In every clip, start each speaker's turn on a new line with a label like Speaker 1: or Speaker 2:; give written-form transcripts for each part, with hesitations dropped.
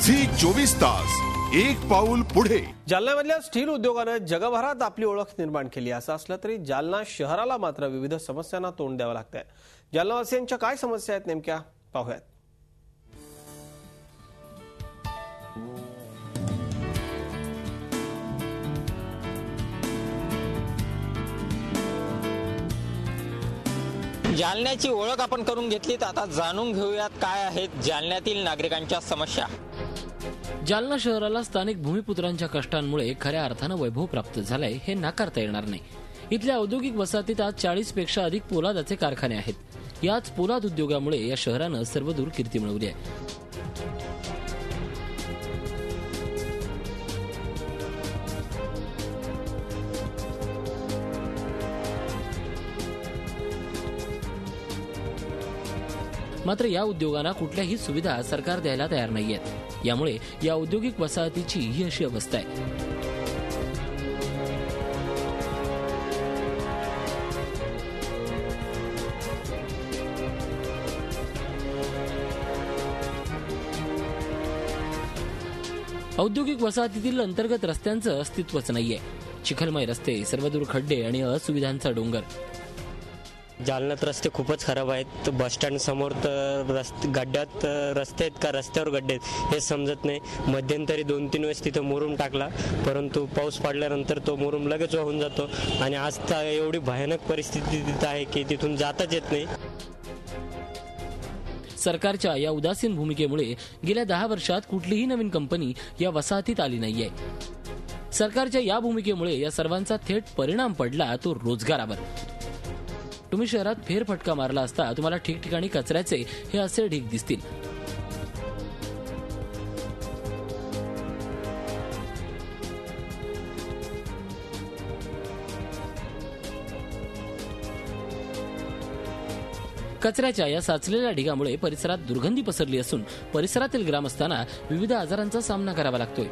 Speaker 1: Zee 24 तास एक पाऊल पुढे।
Speaker 2: जालन्यामधल्या स्टील उद्योगानं जगभरात आपली ओळख निर्माण केली असं असलं तरी जालना शहराला मात्र विविध समस्यांना तोंड द्यावं लागतंय। जालनावासियांच्या काय समस्या आहेत नेमक्या पाहूयात।
Speaker 3: जालन्याची ओळख आपण करून घेतली तर आता जाणून घेऊयात काय आहेत जालन्यातील नागरिकांच्या समस्या।
Speaker 4: जालना शहराला स्थानिक भूमिपुत्रांच्या कष्टांमुळे खऱ्या अर्थानं वैभव प्राप्त झालंय हे नाकारता येणार नाही। इथल्या औद्योगिक वसाहतीत आज 40 पेक्षा अधिक पोलादाचे कारखाने आहेत। याच पोलाद उद्योगामुळे या शहरानं सर्वदूर कीर्ती मिळवली आहे। मात्र या उद्योगांना कुठल्याही सुविधा सरकार द्यायला तयार नाहीयेत। यामुळे या औद्योगिक वसाहतीची ही अशी अवस्था आहे। औद्योगिक वसाहतीतील अंतर्गत रस्त्यांचं अस्तित्वच नाहीये। चिखलमय रस्ते, सर्वदूर खड्डे आणि असुविधांचा डोंगर।
Speaker 5: जालन्यात रस्ते खूपच खराब आहेत। बस स्टँड समोर तर गड्ड्यात रस्ते आहेत का रस्त्यावर गड्डे आहेत हे समजत नाही। मध्यंतरी 2-3 वेळेस तिथं मुरुम टाकला, परंतु पाऊस पडल्यानंतर तो मुरुम लगेच वाहून जातो आणि आज तर एवढी भयानक परिस्थिती तिथं आहे की तिथून जाताच येत नाही।
Speaker 4: सरकारच्या या उदासीन भूमिकेमुळे गेल्या 10 वर्षात कुठलीही नवीन कंपनी या वसाहतीत आली नाहीये। सरकारच्या या भूमिकेमुळे या सर्वांचा थेट परिणाम पडला तो रोजगारावर। तुम्ही शहरात फेरफटका मारला असता तुम्हाला ठिकठिकाणी कचऱ्याचे हे असे ढीग दिसतील। कचऱ्याच्या या साचलेल्या ढिगामुळे परिसरात दुर्गंधी पसरली असून परिसरातील ग्रामस्थांना विविध आजारांचा सामना करावा लागतोय।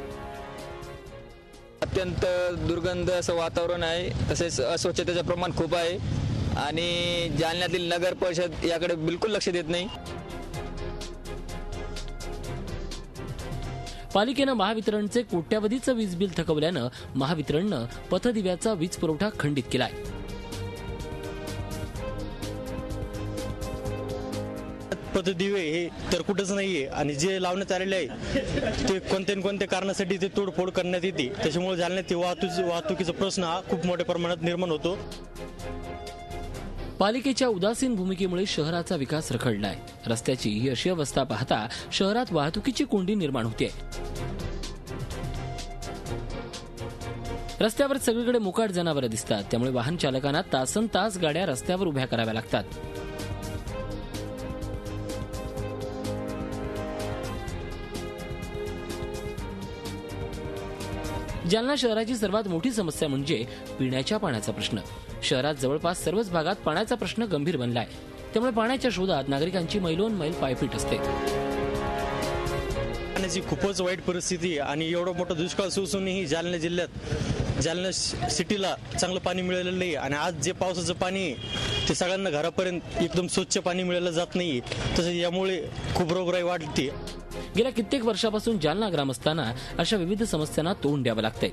Speaker 3: अत्यंत दुर्गंध असं वातावरण आहे, तसेच अस्वच्छतेचं प्रमाण खूप आहे आणि जालन्यातील नगर परिषद याकडे बिलकुल लक्ष देत नाही।
Speaker 4: पालिकेनं महावितरणचे कोट्यावधीचं वीज बिल थकवल्यानं महावितरणनं पथदिव्याचा वीज पुरवठा खंडित केलाय।
Speaker 5: पथदिवे हे तर कुठंच नाहीये आणि जे लावण्यात आलेले आहे ते कोणत्या कारणासाठी ते तोडफोड करण्यात येते। त्याच्यामुळे जालन्यात वाहतुकीचा प्रश्न हा खूप मोठ्या प्रमाणात निर्माण होतो।
Speaker 4: पालिकेच्या उदासीन भूमिकेमुळे शहराचा विकास रखडलाय। रस्त्याची ही अशी अवस्था पाहता शहरात वाहतुकीची कोंडी निर्माण होते। रस्त्यावर सगळीकडे मोकाट जनावरं दिसतात, त्यामुळे वाहन चालकांना तासनतास गाड्या रस्त्यावर उभ्या कराव्या लागतात। जालना शहराची सर्वात मोठी समस्या म्हणजे पिण्याच्या पाण्याचा प्रश्न। शहरात जवळपास सर्वच भागात पाण्याचा प्रश्न गंभीर बनलाय, त्यामुळे पाण्याच्या शोधात नागरिकांची मैलोन मैल पायपीट असते।
Speaker 5: पाण्याची खूपच वाईट परिस्थिती आणि एवढा मोठा दुष्काळ असूनही जालना जिल्ह्यात जालना सिटीला चांगलं पाणी मिळालेलं नाही आणि आज जे पावसाचं पाणी आहे ते सगळ्यांना घरापर्यंत एकदम स्वच्छ पाणी मिळालं जात नाही। तसंच यामुळे खूप रोगराई वाढते।
Speaker 4: गेल्या कित्येक वर्षापासून जालना ग्रामस्थांना अशा विविध समस्यांना तोंड द्यावं लागतंय।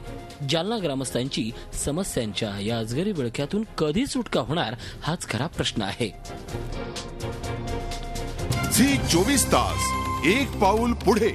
Speaker 4: जालना ग्रामस्थांची समस्यांच्या या अजगरी विळख्यातून कधी सुटका होणार हाच खरा प्रश्न आहे।
Speaker 1: झी 24 तास एक पाऊल पुढे।